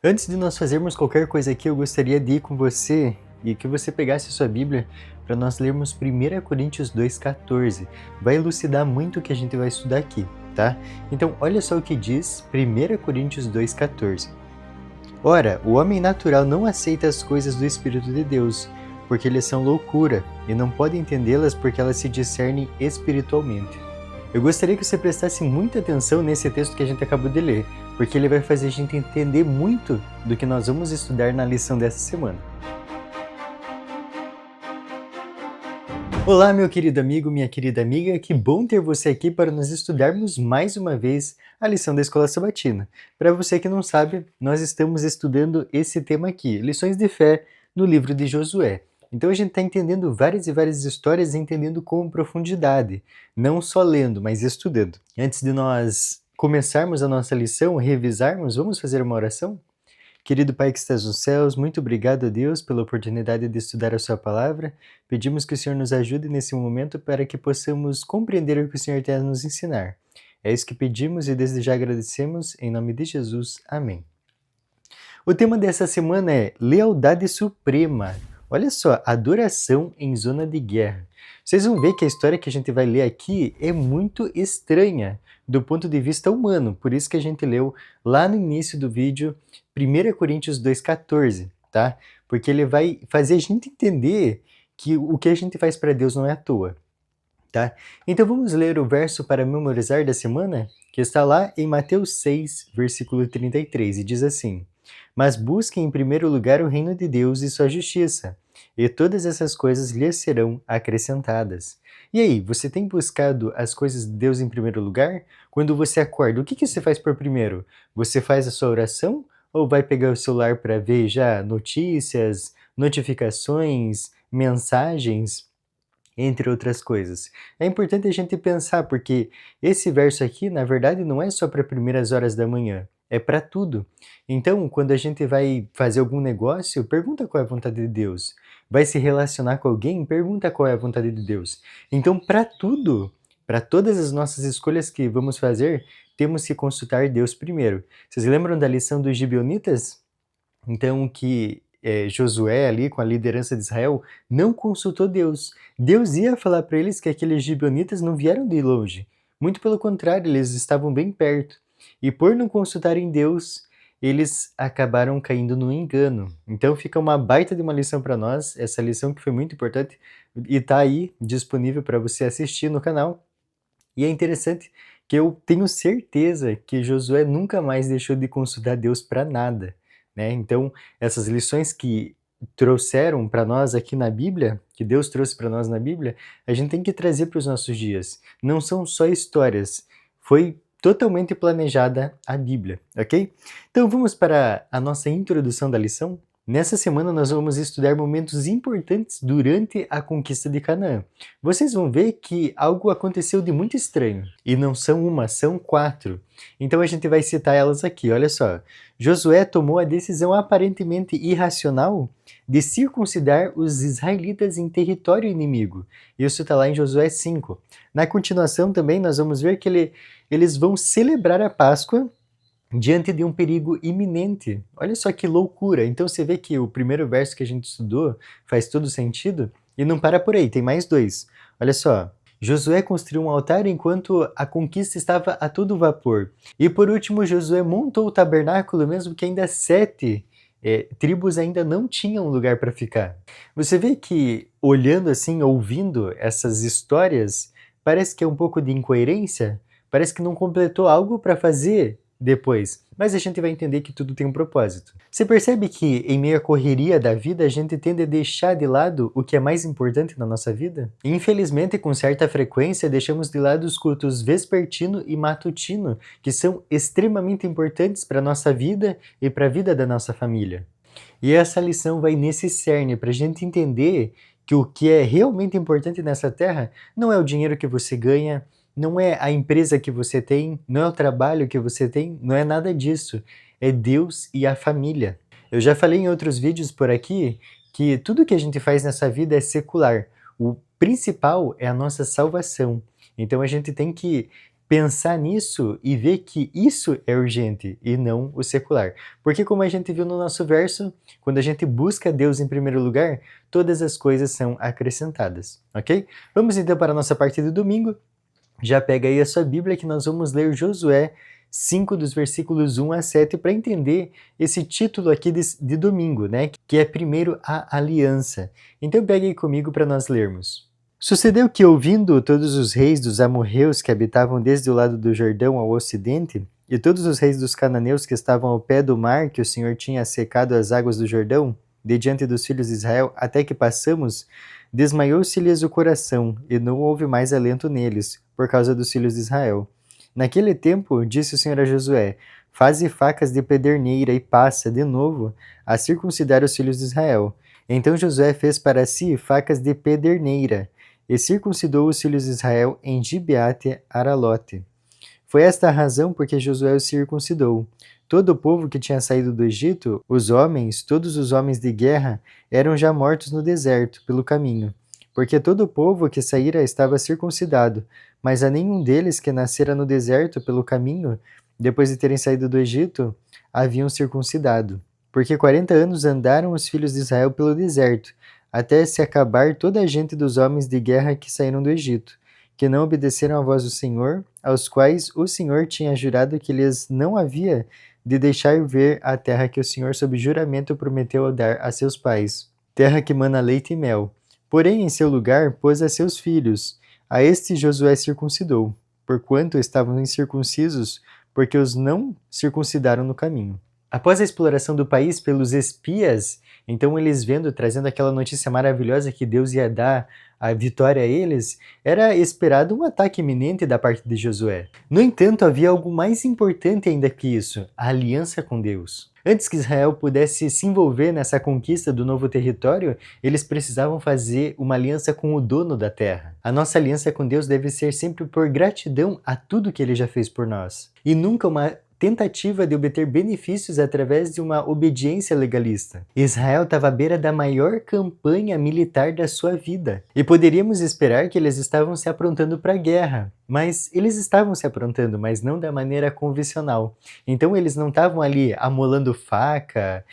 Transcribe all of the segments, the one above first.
Antes de nós fazermos qualquer coisa aqui, eu gostaria de ir com você e que você pegasse a sua Bíblia para nós lermos 1 Coríntios 2,14. Vai elucidar muito o que a gente vai estudar aqui, tá? Então, olha só o que diz 1 Coríntios 2,14. Ora, o homem natural não aceita as coisas do Espírito de Deus, porque eles são loucura, e não pode entendê-las porque elas se discernem espiritualmente. Eu gostaria que você prestasse muita atenção nesse texto que a gente acabou de ler, porque ele vai fazer a gente entender muito do que nós vamos estudar na lição dessa semana. Olá, meu querido amigo, minha querida amiga, que bom ter você aqui para nós estudarmos mais uma vez a lição da Escola Sabatina. Para você que não sabe, nós estamos estudando esse tema aqui, lições de fé, no livro de Josué. Então a gente está entendendo várias e várias histórias e entendendo com profundidade, não só lendo, mas estudando. Antes de nós começarmos a nossa lição, revisarmos, vamos fazer uma oração? Querido Pai que estás nos céus, muito obrigado a Deus pela oportunidade de estudar a sua palavra. Pedimos que o Senhor nos ajude nesse momento para que possamos compreender o que o Senhor tem a nos ensinar. É isso que pedimos e desde já agradecemos, em nome de Jesus. Amém. O tema dessa semana é Lealdade Suprema. Olha só, adoração em zona de guerra. Vocês vão ver que a história que a gente vai ler aqui é muito estranha do ponto de vista humano, por isso que a gente leu lá no início do vídeo 1 Coríntios 2,14, tá? Porque ele vai fazer a gente entender que o que a gente faz para Deus não é à toa, tá? Então vamos ler o verso para memorizar da semana, que está lá em Mateus 6, versículo 33, e diz assim: Mas busquem em primeiro lugar o reino de Deus e sua justiça, e todas essas coisas lhes serão acrescentadas. E aí, você tem buscado as coisas de Deus em primeiro lugar? Quando você acorda, o que você faz por primeiro? Você faz a sua oração? Ou vai pegar o celular para ver já notícias, notificações, mensagens, entre outras coisas? É importante a gente pensar, porque esse verso aqui, na verdade, não é só para primeiras horas da manhã, é para tudo. Então, quando a gente vai fazer algum negócio, pergunta qual é a vontade de Deus. Vai se relacionar com alguém, pergunta qual é a vontade de Deus. Então, para tudo, para todas as nossas escolhas que vamos fazer, temos que consultar Deus primeiro. Vocês lembram da lição dos gibeonitas? Então, que Josué ali, com a liderança de Israel, não consultou Deus. Deus ia falar para eles que aqueles gibeonitas não vieram de longe. Muito pelo contrário, eles estavam bem perto. E por não consultarem Deus, eles acabaram caindo no engano. Então fica uma baita de uma lição para nós, essa lição que foi muito importante, e está aí disponível para você assistir no canal. E é interessante que eu tenho certeza que Josué nunca mais deixou de consultar Deus para nada, né? Então, essas lições que trouxeram para nós aqui na Bíblia, que Deus trouxe para nós na Bíblia, a gente tem que trazer para os nossos dias. Não são só histórias, foi totalmente planejada a Bíblia, ok? Então vamos para a nossa introdução da lição? Nessa semana nós vamos estudar momentos importantes durante a conquista de Canaã. Vocês vão ver que algo aconteceu de muito estranho. E não são uma, são 4. Então a gente vai citar elas aqui, olha só. Josué tomou a decisão aparentemente irracional de circuncidar os israelitas em território inimigo. Isso está lá em Josué 5. Na continuação também nós vamos ver que eles vão celebrar a Páscoa diante de um perigo iminente. Olha só que loucura! Então você vê que o primeiro verso que a gente estudou faz todo sentido e não para por aí, tem mais 2. Olha só. Josué construiu um altar enquanto a conquista estava a todo vapor. E por último, Josué montou o tabernáculo, mesmo que ainda 7 tribos ainda não tinham lugar para ficar. Você vê que, olhando assim, ouvindo essas histórias, parece que é um pouco de incoerência, parece que não completou algo para fazer depois, mas a gente vai entender que tudo tem um propósito. Você percebe que em meio à correria da vida a gente tende a deixar de lado o que é mais importante na nossa vida? Infelizmente, com certa frequência, deixamos de lado os cultos vespertino e matutino, que são extremamente importantes para a nossa vida e para a vida da nossa família. E essa lição vai nesse cerne, para a gente entender que o que é realmente importante nessa terra não é o dinheiro que você ganha, não é a empresa que você tem, não é o trabalho que você tem, não é nada disso. É Deus e a família. Eu já falei em outros vídeos por aqui que tudo que a gente faz nessa vida é secular. O principal é a nossa salvação. Então a gente tem que pensar nisso e ver que isso é urgente e não o secular. Porque como a gente viu no nosso verso, quando a gente busca Deus em primeiro lugar, todas as coisas são acrescentadas, ok? Vamos então para a nossa parte do domingo. Já pega aí a sua Bíblia que nós vamos ler Josué 5 dos versículos 1 a 7 para entender esse título aqui de domingo, né? Que é primeiro a aliança. Então pegue aí comigo para nós lermos. Sucedeu que, ouvindo todos os reis dos amorreus que habitavam desde o lado do Jordão ao ocidente, e todos os reis dos cananeus que estavam ao pé do mar, que o Senhor tinha secado as águas do Jordão, de diante dos filhos de Israel, até que passamos, desmaiou-se-lhes o coração, e não houve mais alento neles, por causa dos filhos de Israel. Naquele tempo, disse o Senhor a Josué: Faze facas de pederneira e passa, de novo, a circuncidar os filhos de Israel. Então Josué fez para si facas de pederneira, e circuncidou os filhos de Israel em Gibeate Aralote. Foi esta a razão por que Josué os circuncidou. Todo o povo que tinha saído do Egito, os homens, todos os homens de guerra, eram já mortos no deserto, pelo caminho. Porque todo o povo que saíra estava circuncidado, mas a nenhum deles que nascera no deserto, pelo caminho, depois de terem saído do Egito, haviam circuncidado. Porque 40 anos andaram os filhos de Israel pelo deserto, até se acabar toda a gente dos homens de guerra que saíram do Egito, que não obedeceram à voz do Senhor, aos quais o Senhor tinha jurado que lhes não havia de deixar ver a terra que o Senhor sob juramento prometeu dar a seus pais, terra que mana leite e mel. Porém, em seu lugar, pôs a seus filhos. A estes Josué circuncidou, porquanto estavam incircuncisos, porque os não circuncidaram no caminho. Após a exploração do país pelos espias, então eles trazendo aquela notícia maravilhosa que Deus ia dar a vitória a eles, era esperado um ataque iminente da parte de Josué. No entanto, havia algo mais importante ainda que isso, a aliança com Deus. Antes que Israel pudesse se envolver nessa conquista do novo território, eles precisavam fazer uma aliança com o dono da terra. A nossa aliança com Deus deve ser sempre por gratidão a tudo que Ele já fez por nós, e nunca uma tentativa de obter benefícios através de uma obediência legalista. Israel estava à beira da maior campanha militar da sua vida. E poderíamos esperar que eles estavam se aprontando para a guerra. Mas eles estavam se aprontando, mas não da maneira convencional. Então eles não estavam ali amolando faca,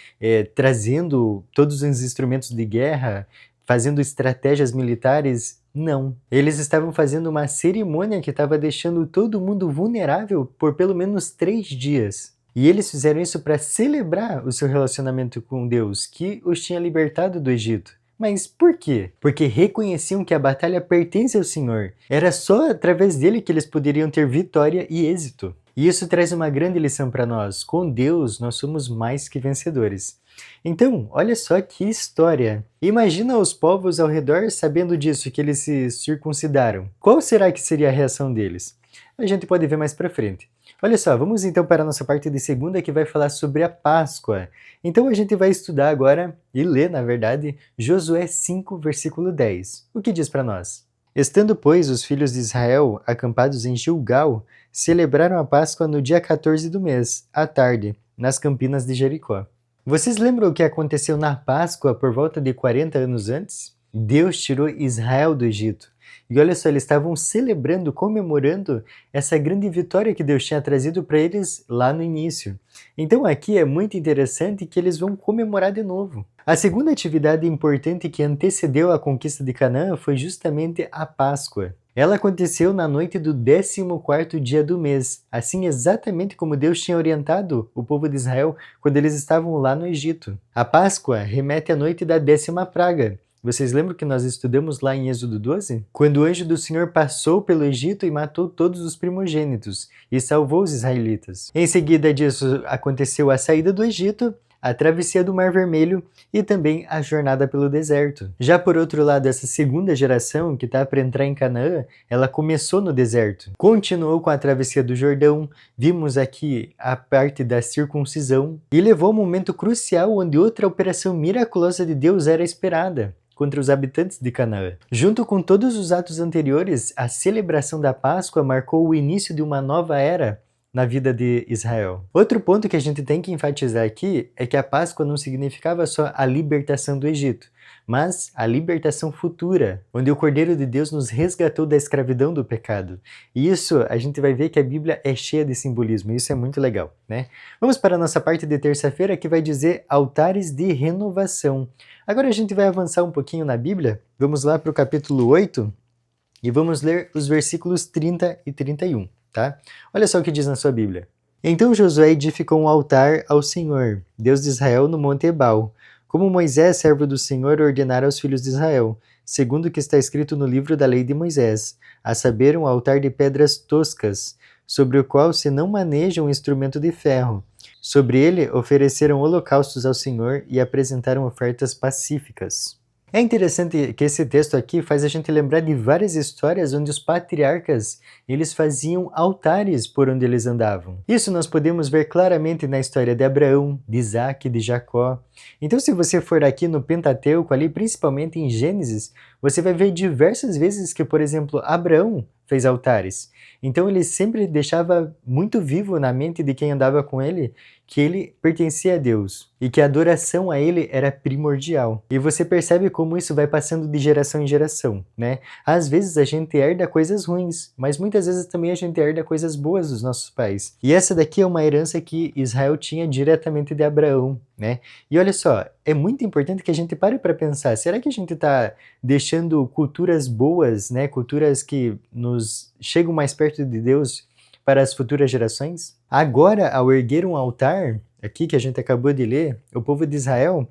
trazendo todos os instrumentos de guerra, fazendo estratégias militares. Não. Eles estavam fazendo uma cerimônia que estava deixando todo mundo vulnerável por pelo menos 3 dias. E eles fizeram isso para celebrar o seu relacionamento com Deus, que os tinha libertado do Egito. Mas por quê? Porque reconheciam que a batalha pertence ao Senhor. Era só através dele que eles poderiam ter vitória e êxito. E isso traz uma grande lição para nós. Com Deus, nós somos mais que vencedores. Então, olha só que história. Imagina os povos ao redor sabendo disso, que eles se circuncidaram. Qual será que seria a reação deles? A gente pode ver mais para frente. Olha só, vamos então para a nossa parte de segunda que vai falar sobre a Páscoa. Então a gente vai estudar agora, e ler na verdade, Josué 5, versículo 10. O que diz para nós? Estando, pois, os filhos de Israel acampados em Gilgal, celebraram a Páscoa no dia 14 do mês, à tarde, nas campinas de Jericó. Vocês lembram o que aconteceu na Páscoa por volta de 40 anos antes? Deus tirou Israel do Egito. E olha só, eles estavam celebrando, comemorando essa grande vitória que Deus tinha trazido para eles lá no início. Então aqui é muito interessante que eles vão comemorar de novo. A segunda atividade importante que antecedeu a conquista de Canaã foi justamente a Páscoa. Ela aconteceu na noite do 14º dia do mês, assim exatamente como Deus tinha orientado o povo de Israel quando eles estavam lá no Egito. A Páscoa remete à noite da 10ª praga. Vocês lembram que nós estudamos lá em Êxodo 12? Quando o anjo do Senhor passou pelo Egito e matou todos os primogênitos e salvou os israelitas. Em seguida disso aconteceu a saída do Egito, a travessia do Mar Vermelho e também a jornada pelo deserto. Já por outro lado, essa segunda geração que está para entrar em Canaã, ela começou no deserto. Continuou com a travessia do Jordão, vimos aqui a parte da circuncisão e levou ao momento crucial onde outra operação miraculosa de Deus era esperada contra os habitantes de Canaã. Junto com todos os atos anteriores, a celebração da Páscoa marcou o início de uma nova era na vida de Israel. Outro ponto que a gente tem que enfatizar aqui é que a Páscoa não significava só a libertação do Egito, mas a libertação futura, onde o Cordeiro de Deus nos resgatou da escravidão do pecado. E isso a gente vai ver que a Bíblia é cheia de simbolismo, e isso é muito legal, né? Vamos para a nossa parte de terça-feira, que vai dizer altares de renovação. Agora a gente vai avançar um pouquinho na Bíblia, vamos lá para o capítulo 8 e vamos ler os versículos 30 e 31, tá? Olha só o que diz na sua Bíblia. Então Josué edificou um altar ao Senhor, Deus de Israel, no monte Ebal, como Moisés, servo do Senhor, ordenara aos filhos de Israel, segundo o que está escrito no livro da lei de Moisés, a saber, um altar de pedras toscas, sobre o qual se não maneja um instrumento de ferro. Sobre ele ofereceram holocaustos ao Senhor e apresentaram ofertas pacíficas. É interessante que esse texto aqui faz a gente lembrar de várias histórias onde os patriarcas eles faziam altares por onde eles andavam. Isso nós podemos ver claramente na história de Abraão, de Isaac, de Jacó. Então, se você for aqui no Pentateuco, ali principalmente em Gênesis, você vai ver diversas vezes que, por exemplo, Abraão fez altares. Então ele sempre deixava muito vivo na mente de quem andava com ele que ele pertencia a Deus e que a adoração a ele era primordial. E você percebe como isso vai passando de geração em geração, né? Às vezes a gente herda coisas ruins, mas muitas vezes também a gente herda coisas boas dos nossos pais. E essa daqui é uma herança que Israel tinha diretamente de Abraão, né? E olha só, é muito importante que a gente pare para pensar, será que a gente está deixando culturas boas, né? Culturas que nos chegam mais perto de Deus para as futuras gerações? Agora, ao erguer um altar, aqui que a gente acabou de ler, o povo de Israel,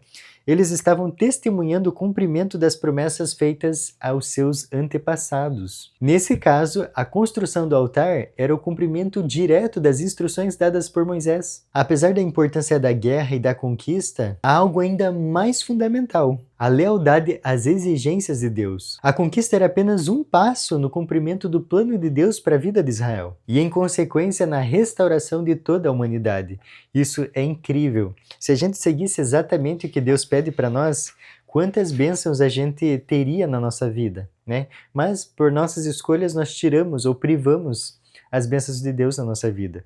eles estavam testemunhando o cumprimento das promessas feitas aos seus antepassados. Nesse caso, a construção do altar era o cumprimento direto das instruções dadas por Moisés. Apesar da importância da guerra e da conquista, há algo ainda mais fundamental: a lealdade às exigências de Deus. A conquista era apenas um passo no cumprimento do plano de Deus para a vida de Israel e, em consequência, na restauração de toda a humanidade. Isso é incrível. Se a gente seguisse exatamente o que Deus pede para nós, quantas bênçãos a gente teria na nossa vida, né? Mas, por nossas escolhas, nós tiramos ou privamos as bênçãos de Deus na nossa vida.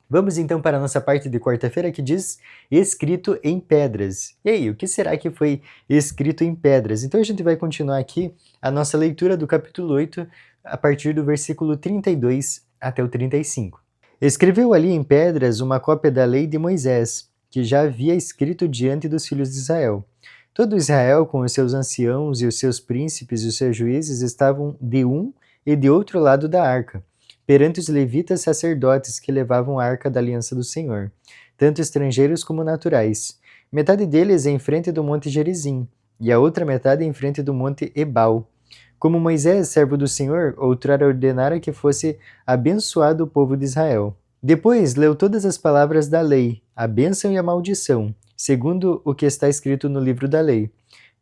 Vamos então para a nossa parte de quarta-feira que diz escrito em pedras. E aí, o que será que foi escrito em pedras? Então a gente vai continuar aqui a nossa leitura do capítulo 8 a partir do versículo 32 até o 35. Escreveu ali em pedras uma cópia da lei de Moisés, que já havia escrito diante dos filhos de Israel. Todo Israel, com os seus anciãos e os seus príncipes e os seus juízes, estavam de um e de outro lado da arca, perante os levitas sacerdotes que levavam a arca da aliança do Senhor, tanto estrangeiros como naturais. Metade deles em frente do monte Gerizim, e a outra metade em frente do monte Ebal. Como Moisés, servo do Senhor, outrora ordenara que fosse abençoado o povo de Israel. Depois leu todas as palavras da lei, a bênção e a maldição, segundo o que está escrito no livro da lei.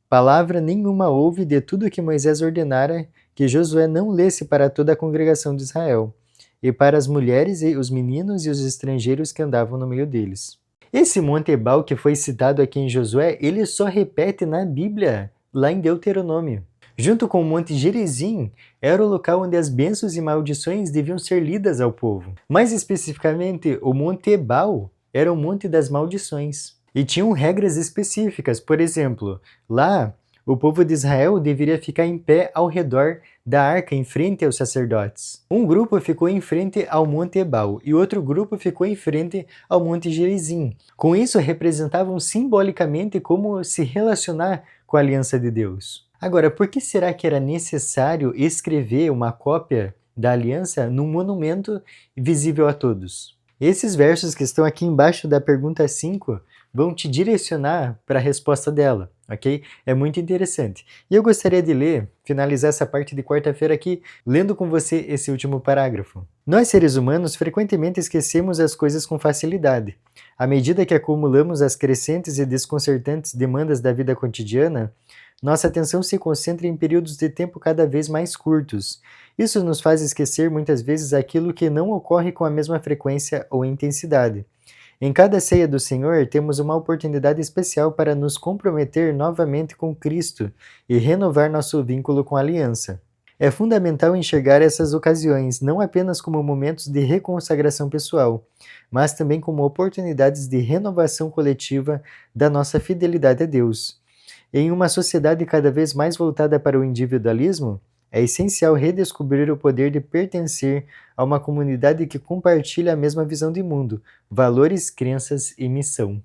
Palavra nenhuma houve de tudo que Moisés ordenara que Josué não lesse para toda a congregação de Israel, e para as mulheres e os meninos e os estrangeiros que andavam no meio deles. Esse monte Ebal que foi citado aqui em Josué, ele só repete na Bíblia, lá em Deuteronômio. Junto com o monte Gerizim, era o local onde as bênçãos e maldições deviam ser lidas ao povo. Mais especificamente, o monte Ebal era o monte das maldições. E tinham regras específicas, por exemplo, lá o povo de Israel deveria ficar em pé ao redor da arca, em frente aos sacerdotes. Um grupo ficou em frente ao monte Ebal e outro grupo ficou em frente ao monte Gerizim. Com isso, representavam simbolicamente como se relacionar com a aliança de Deus. Agora, por que será que era necessário escrever uma cópia da aliança num monumento visível a todos? Esses versos que estão aqui embaixo da pergunta 5 vão te direcionar para a resposta dela, ok? É muito interessante. E eu gostaria de finalizar essa parte de quarta-feira aqui, lendo com você esse último parágrafo. Nós, seres humanos, frequentemente esquecemos as coisas com facilidade. À medida que acumulamos as crescentes e desconcertantes demandas da vida cotidiana, nossa atenção se concentra em períodos de tempo cada vez mais curtos. Isso nos faz esquecer muitas vezes aquilo que não ocorre com a mesma frequência ou intensidade. Em cada ceia do Senhor, temos uma oportunidade especial para nos comprometer novamente com Cristo e renovar nosso vínculo com a aliança. É fundamental enxergar essas ocasiões não apenas como momentos de reconsagração pessoal, mas também como oportunidades de renovação coletiva da nossa fidelidade a Deus. Em uma sociedade cada vez mais voltada para o individualismo, é essencial redescobrir o poder de pertencer a uma comunidade que compartilha a mesma visão de mundo, valores, crenças e missão.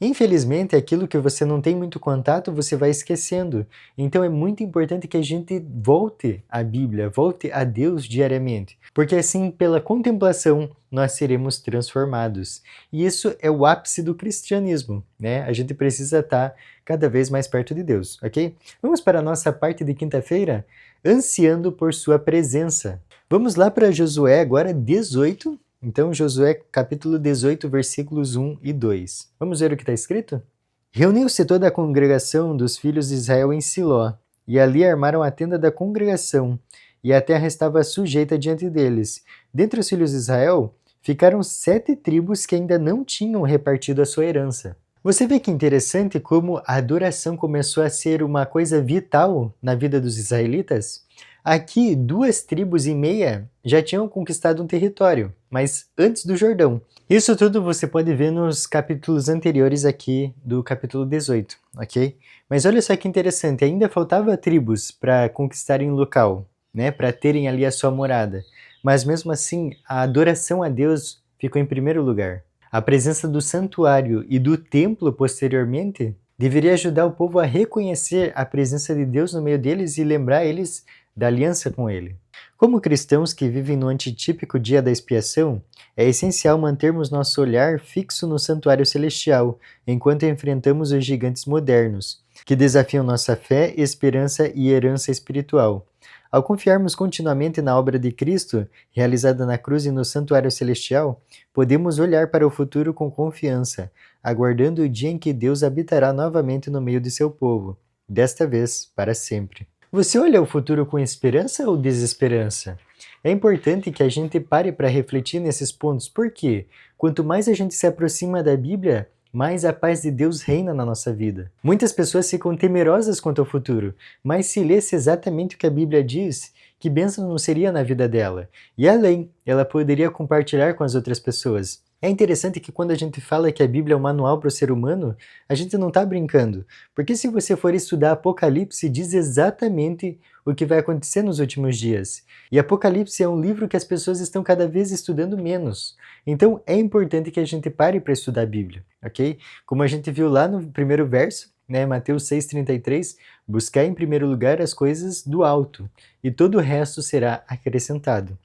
Infelizmente, aquilo que você não tem muito contato, você vai esquecendo. Então é muito importante que a gente volte à Bíblia, volte a Deus diariamente, porque assim, pela contemplação, nós seremos transformados. E isso é o ápice do cristianismo, né? A gente precisa estar cada vez mais perto de Deus, ok? Vamos para a nossa parte de quinta-feira? Ansiando por sua presença. Vamos lá para Josué agora 18. Então, Josué capítulo 18, versículos 1 e 2. Vamos ver o que está escrito? Reuniu-se toda a congregação dos filhos de Israel em Siló, e ali armaram a tenda da congregação, e a terra estava sujeita diante deles. Dentre os filhos de Israel, ficaram 7 tribos que ainda não tinham repartido a sua herança. Você vê que interessante como a adoração começou a ser uma coisa vital na vida dos israelitas? Aqui, 2,5 tribos já tinham conquistado um território, mas antes do Jordão. Isso tudo você pode ver nos capítulos anteriores aqui do capítulo 18, ok? Mas olha só que interessante, ainda faltava tribos para conquistarem o local, né? Para terem ali a sua morada. Mas mesmo assim, a adoração a Deus ficou em primeiro lugar. A presença do santuário e do templo posteriormente deveria ajudar o povo a reconhecer a presença de Deus no meio deles e lembrar eles da aliança com Ele. Como cristãos que vivem no antitípico dia da expiação, é essencial mantermos nosso olhar fixo no santuário celestial, enquanto enfrentamos os gigantes modernos, que desafiam nossa fé, esperança e herança espiritual. Ao confiarmos continuamente na obra de Cristo, realizada na cruz e no santuário celestial, podemos olhar para o futuro com confiança, aguardando o dia em que Deus habitará novamente no meio de seu povo, desta vez para sempre. Você olha o futuro com esperança ou desesperança? É importante que a gente pare para refletir nesses pontos, porque quanto mais a gente se aproxima da Bíblia, mais a paz de Deus reina na nossa vida. Muitas pessoas ficam temerosas quanto ao futuro, mas se lesse exatamente o que a Bíblia diz, que bênção não seria na vida dela? E além, ela poderia compartilhar com as outras pessoas. É interessante que quando a gente fala que a Bíblia é um manual para o ser humano, a gente não está brincando, porque se você for estudar Apocalipse, diz exatamente o que vai acontecer nos últimos dias. E Apocalipse é um livro que as pessoas estão cada vez estudando menos. Então é importante que a gente pare para estudar a Bíblia, ok? Como a gente viu lá no primeiro verso, né, Mateus 6,33, buscar em primeiro lugar as coisas do alto, e todo o resto será acrescentado.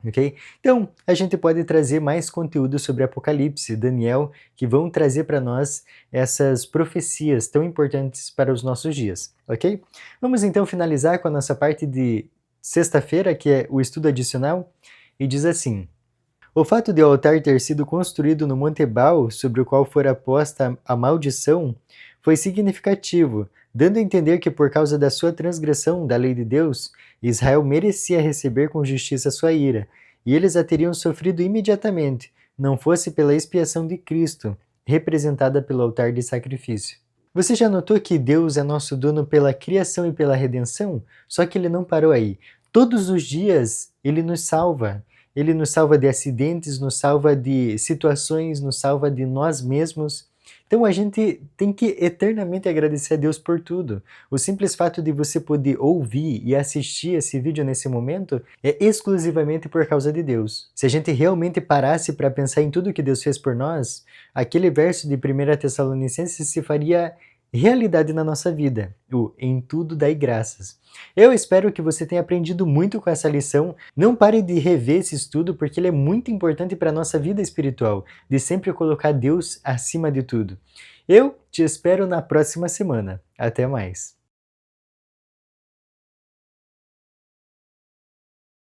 Ok? Então, a gente pode trazer mais conteúdo sobre Apocalipse, Daniel, que vão trazer para nós essas profecias tão importantes para os nossos dias, ok? Vamos então finalizar com a nossa parte de sexta-feira, que é o estudo adicional, e diz assim: o fato de o altar ter sido construído no Monte Ebal, sobre o qual fora posta a maldição, foi significativo, dando a entender que por causa da sua transgressão da lei de Deus, Israel merecia receber com justiça sua ira, e eles a teriam sofrido imediatamente, não fosse pela expiação de Cristo, representada pelo altar de sacrifício. Você já notou que Deus é nosso dono pela criação e pela redenção? Só que ele não parou aí. Todos os dias ele nos salva. Ele nos salva de acidentes, nos salva de situações, nos salva de nós mesmos. Então a gente tem que eternamente agradecer a Deus por tudo. O simples fato de você poder ouvir e assistir esse vídeo nesse momento é exclusivamente por causa de Deus. Se a gente realmente parasse para pensar em tudo que Deus fez por nós, aquele verso de 1 Tessalonicenses se faria realidade na nossa vida, o em tudo dai graças. Eu espero que você tenha aprendido muito com essa lição. Não pare de rever esse estudo, porque ele é muito importante para a nossa vida espiritual, de sempre colocar Deus acima de tudo. Eu te espero na próxima semana. Até mais!